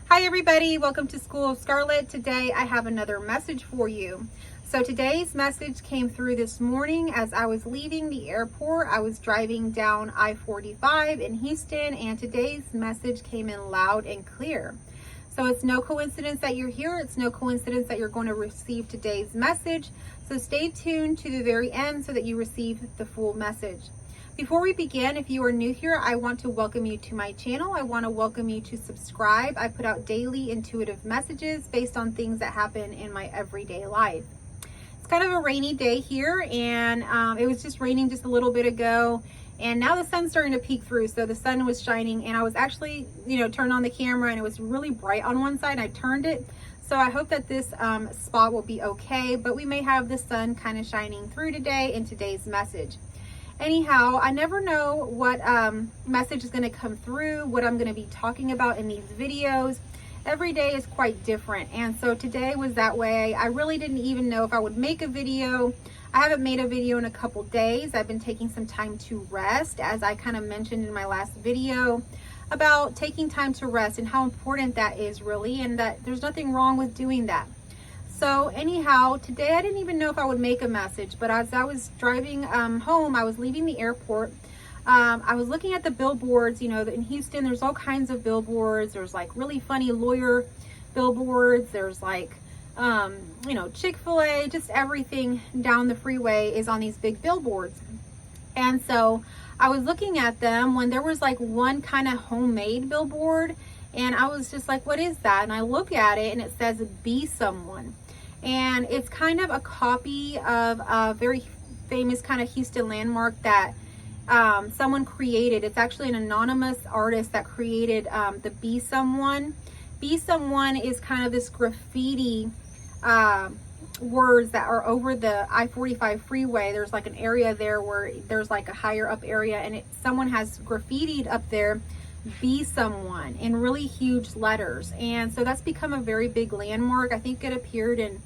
Hi everybody, welcome to School of Scarlett. Today I have another message for you. So today's message came through this morning as I was leaving the airport. I was driving down I-45 in Houston, and today's message came in loud and clear. So it's no coincidence that you're here. It's no coincidence that you're going to receive today's message. So stay tuned to the very end so that you receive the full message. Before we begin, if you are new here, I want to welcome you to my channel. I want to welcome you to subscribe. I put out daily intuitive messages based on things that happen in my everyday life. It's kind of a rainy day here, and it was just raining just a little bit ago, and now the sun's starting to peek through. So the sun was shining, and I was actually, turned on the camera, and it was really bright on one side. I turned it, so I hope that this spot will be okay, but we may have the sun kind of shining through today in today's message. Anyhow, I never know what message is going to come through, what I'm going to be talking about in these videos. Every day is quite different, and so today was that way. I really didn't even know if I would make a video. I haven't made a video in a couple days. I've been taking some time to rest, as I kind of mentioned in my last video about taking time to rest and how important that is really, and that there's nothing wrong with doing that. So anyhow, today I didn't even know if I would make a message, but as I was driving home, I was leaving the airport. I was looking at the billboards. In Houston, there's all kinds of billboards. There's like really funny lawyer billboards. There's like, Chick-fil-A, just everything down the freeway is on these big billboards. And so I was looking at them when there was like one kind of homemade billboard, and I was just like, what is that? And I look at it and it says, "Be Someone." And it's kind of a copy of a very famous kind of Houston landmark that someone created. It's actually an anonymous artist that created the "Be Someone." "Be Someone" is kind of this graffiti words that are over the I-45 freeway. There's like an area there where there's like a higher up area, and someone has graffitied up there, "Be Someone," in really huge letters. And so that's become a very big landmark. I think it appeared in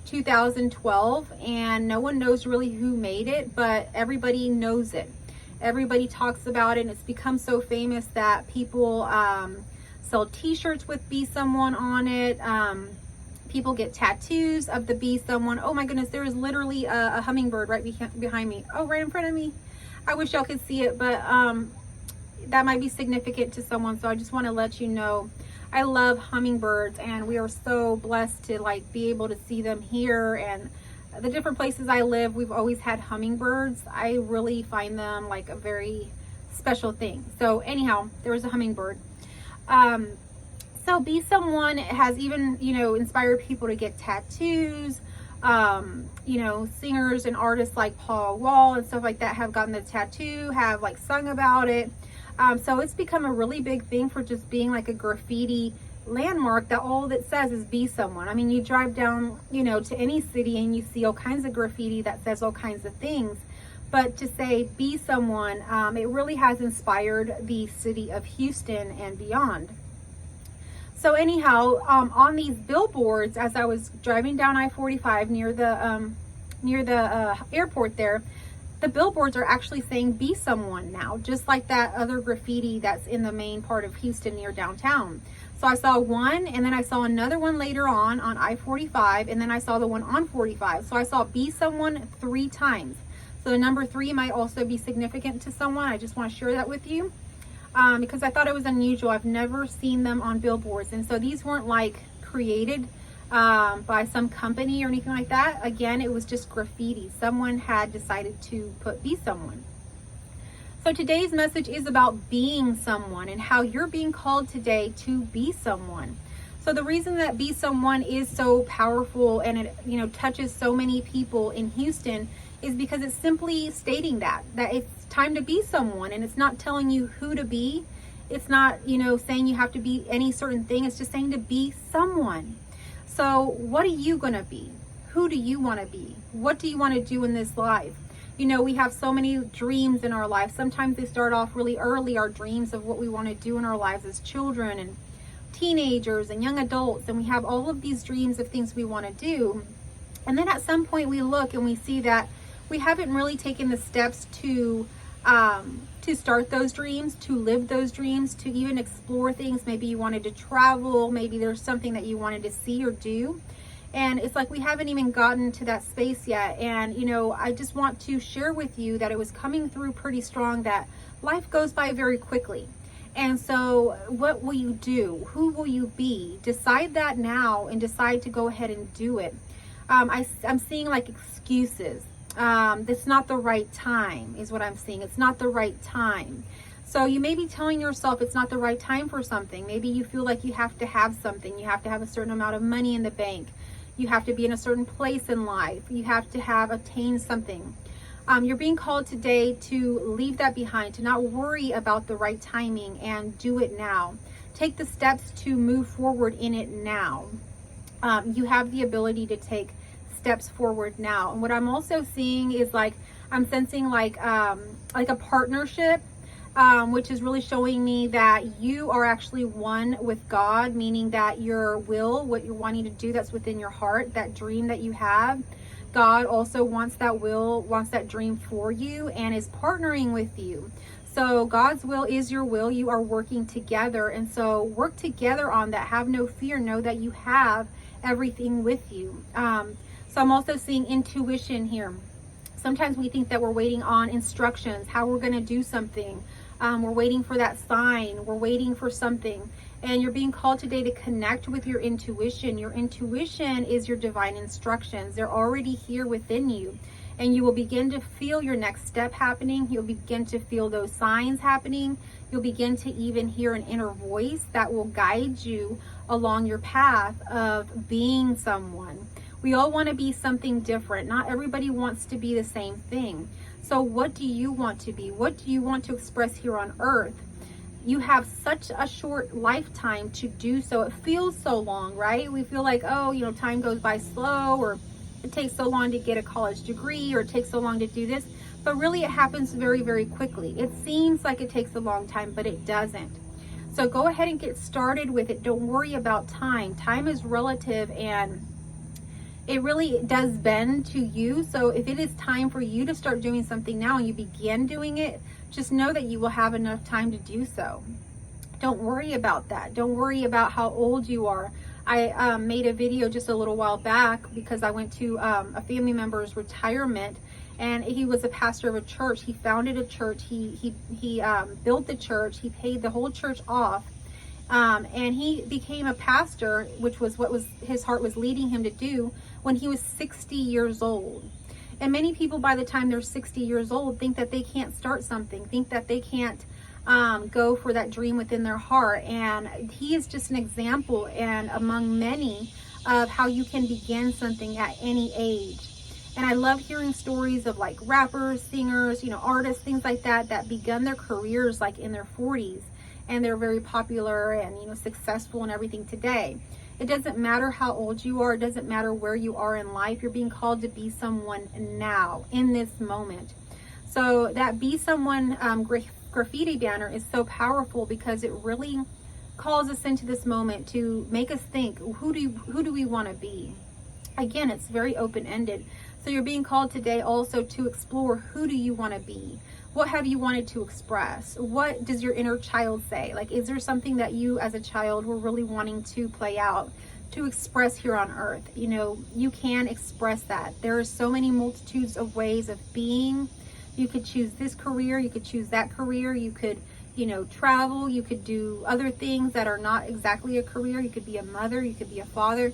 2012, and no one knows really who made it, but everybody knows it. Everybody talks about it, and it's become so famous that people sell t-shirts with "Be Someone" on it. People get tattoos of the "Be Someone." Oh my goodness, there is literally a hummingbird right behind me. Oh, right in front of me. I wish y'all could see it, but that might be significant to someone, so I just want to let you know I love hummingbirds, and we are so blessed to be able to see them here. And the different places I live, we've always had hummingbirds. I really find them like a very special thing. So anyhow, there was a hummingbird. So "Be Someone" has even inspired people to get tattoos. Singers and artists like Paul Wall and stuff like that have gotten the tattoo, have sung about it. So it's become a really big thing for just being like a graffiti landmark that all it says is "Be Someone." I mean, you drive down, to any city and you see all kinds of graffiti that says all kinds of things. But to say "Be Someone," it really has inspired the city of Houston and beyond. So anyhow, on these billboards, as I was driving down I-45 near the airport there, the billboards are actually saying "Be Someone" now, just like that other graffiti that's in the main part of Houston near downtown. So I saw one, and then I saw another one later on I-45, and then I saw the one on 45. So I saw "Be Someone" 3 times. So the number 3 might also be significant to someone. I just want to share that with you because I thought it was unusual. I've never seen them on billboards, and so these weren't created by some company or anything like that. Again, it was just graffiti. Someone had decided to put "Be Someone." So today's message is about being someone and how you're being called today to be someone. So the reason that "Be Someone" is so powerful and it touches so many people in Houston is because it's simply stating that it's time to be someone, and it's not telling you who to be. It's not saying you have to be any certain thing. It's just saying to be someone. So what are you going to be? Who do you want to be? What do you want to do in this life? We have so many dreams in our life. Sometimes they start off really early, our dreams of what we want to do in our lives as children and teenagers and young adults. And we have all of these dreams of things we want to do. And then at some point we look and we see that we haven't really taken the steps to to start those dreams, to live those dreams, to even explore things. Maybe you wanted to travel, maybe there's something that you wanted to see or do. And it's like we haven't even gotten to that space yet. And, you know, I just want to share with you that it was coming through pretty strong, that life goes by very quickly. And so what will you do? Who will you be? Decide that now and decide to go ahead and do it. I'm seeing like excuses. It's not the right time is what I'm seeing. It's not the right time. So you may be telling yourself it's not the right time for something. Maybe you feel like you have to have something. You have to have a certain amount of money in the bank. You have to be in a certain place in life. You have to have attained something. You're being called today to leave that behind, to not worry about the right timing and do it now. Take the steps to move forward in it now. You have the ability to take steps forward now. And what I'm also seeing is like, I'm sensing like a partnership, which is really showing me that you are actually one with God, meaning that your will, what you're wanting to do, that's within your heart, that dream that you have, God also wants that will, wants that dream for you, and is partnering with you. So God's will is your will. You are working together. And so work together on that. Have no fear. Know that you have everything with you. So I'm also seeing intuition here. Sometimes we think that we're waiting on instructions, how we're going to do something. We're waiting for that sign. We're waiting for something. And you're being called today to connect with your intuition. Your intuition is your divine instructions. They're already here within you. And you will begin to feel your next step happening. You'll begin to feel those signs happening. You'll begin to even hear an inner voice that will guide you along your path of being someone. We all want to be something different. Not everybody wants to be the same thing. So what do you want to be? What do you want to express here on earth? You have such a short lifetime to do so. It feels so long, right? We feel like, oh, you know, time goes by slow, or it takes so long to get a college degree, or it takes so long to do this. But really it happens very, very quickly. It seems like it takes a long time, but it doesn't. So go ahead and get started with it. Don't worry about time. Time is relative, and it really does bend to you. So if it is time for you to start doing something now and you begin doing it, just know that you will have enough time to do so. Don't worry about that. Don't worry about how old you are. I made a video just a little while back because I went to a family member's retirement, and he was a pastor of a church. He founded a church. He built the church. He paid the whole church off. And he became a pastor, which was what was his heart was leading him to do, when he was 60 years old. And many people, by the time they're 60 years old, think that they can't start something, think that they can't go for that dream within their heart. And he is just an example, and among many, of how you can begin something at any age. And I love hearing stories of like rappers, singers, you know, artists, things like that, that begun their careers like in their 40s. And they're very popular and, you know, successful and everything today. It doesn't matter how old you are. It doesn't matter where you are in life. You're being called to be someone now, in this moment. So that Be Someone graffiti banner is so powerful because it really calls us into this moment to make us think, who do we want to be? Again, it's very open-ended. So you're being called today also to explore, who do you want to be? What have you wanted to express? What does your inner child say? Like, is there something that you as a child were really wanting to play out, to express here on earth? You know, you can express that. There are so many multitudes of ways of being. You could choose this career. You could choose that career. You could, you know, travel. You could do other things that are not exactly a career. You could be a mother. You could be a father.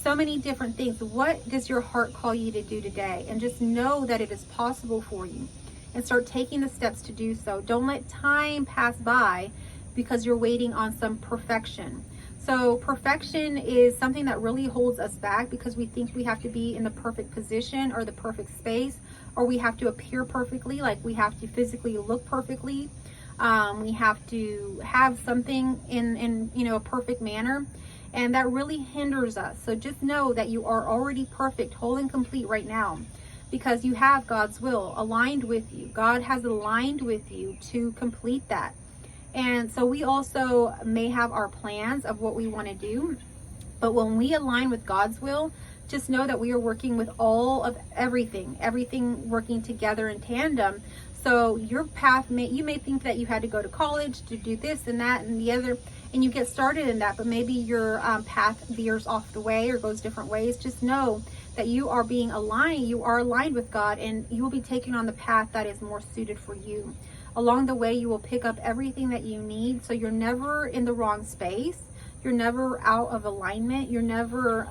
So many different things. What does your heart call you to do today? And just know that it is possible for you. And start taking the steps to do so. Don't let time pass by because you're waiting on some perfection. So perfection is something that really holds us back because we think we have to be in the perfect position or the perfect space, or we have to appear perfectly, like we have to physically look perfectly. We have to have something in you know, a perfect manner, and that really hinders us. So just know that you are already perfect, whole and complete right now, because you have God's will aligned with you. God has aligned with you to complete that. And so we also may have our plans of what we want to do, but when we align with God's will, just know that we are working with all of everything working together in tandem, So your path you may think that you had to go to college to do this and that and the other, and you get started in that, but maybe your path veers off the way or goes different ways. Just know that you are being aligned, you are aligned with God, and you will be taking on the path that is more suited for you. Along the way, you will pick up everything that you need, so you're never in the wrong space. You're never out of alignment. You're never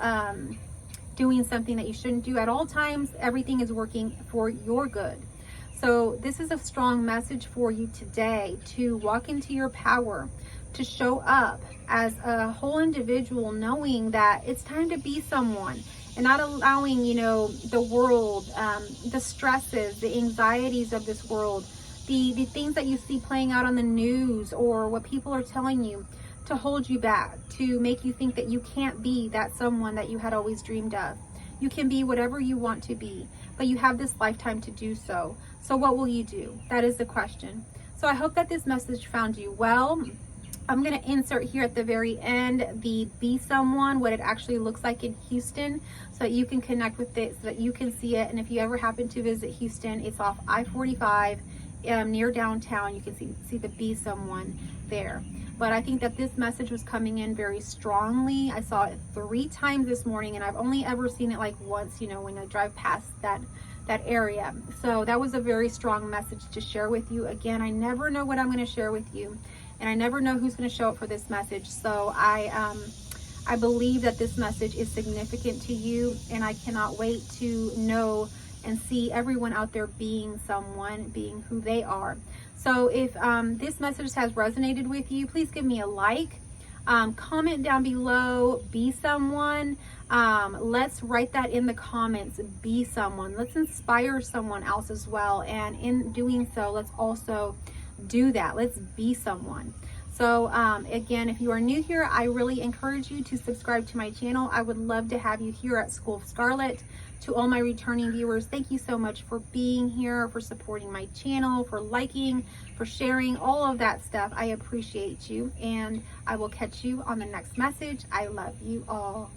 doing something that you shouldn't do. At all times, everything is working for your good. So this is a strong message for you today, to walk into your power, to show up as a whole individual, knowing that it's time to be someone, and not allowing, you know, the world, the stresses, the anxieties of this world, the things that you see playing out on the news or what people are telling you, to hold you back, to make you think that you can't be that someone that you had always dreamed of. You can be whatever you want to be, but you have this lifetime to do so. So what will you do? That is the question. So I hope that this message found you well. I'm going to insert here at the very end the Be Someone, what it actually looks like in Houston, so that you can connect with it, so that you can see it. And if you ever happen to visit Houston, it's off I-45 near downtown. You can see the Be Someone there. But I think that this message was coming in very strongly. I saw it 3 times this morning, and I've only ever seen it like once, you know, when I drive past that area. So that was a very strong message to share with you. Again, I never know what I'm going to share with you, and I never know who's going to show up for this message. So I believe that this message is significant to you, and I cannot wait to know and see everyone out there being someone, being who they are. So if this message has resonated with you, please give me a like, comment down below, be someone. Let's write that in the comments, be someone. Let's inspire someone else as well. And in doing so, let's also do that. Let's be someone. So again, if you are new here, I really encourage you to subscribe to my channel. I would love to have you here at School of Scarlett. To all my returning viewers, thank you so much for being here, for supporting my channel, for liking, for sharing, all of that stuff. I appreciate you, and I will catch you on the next message. I love you all.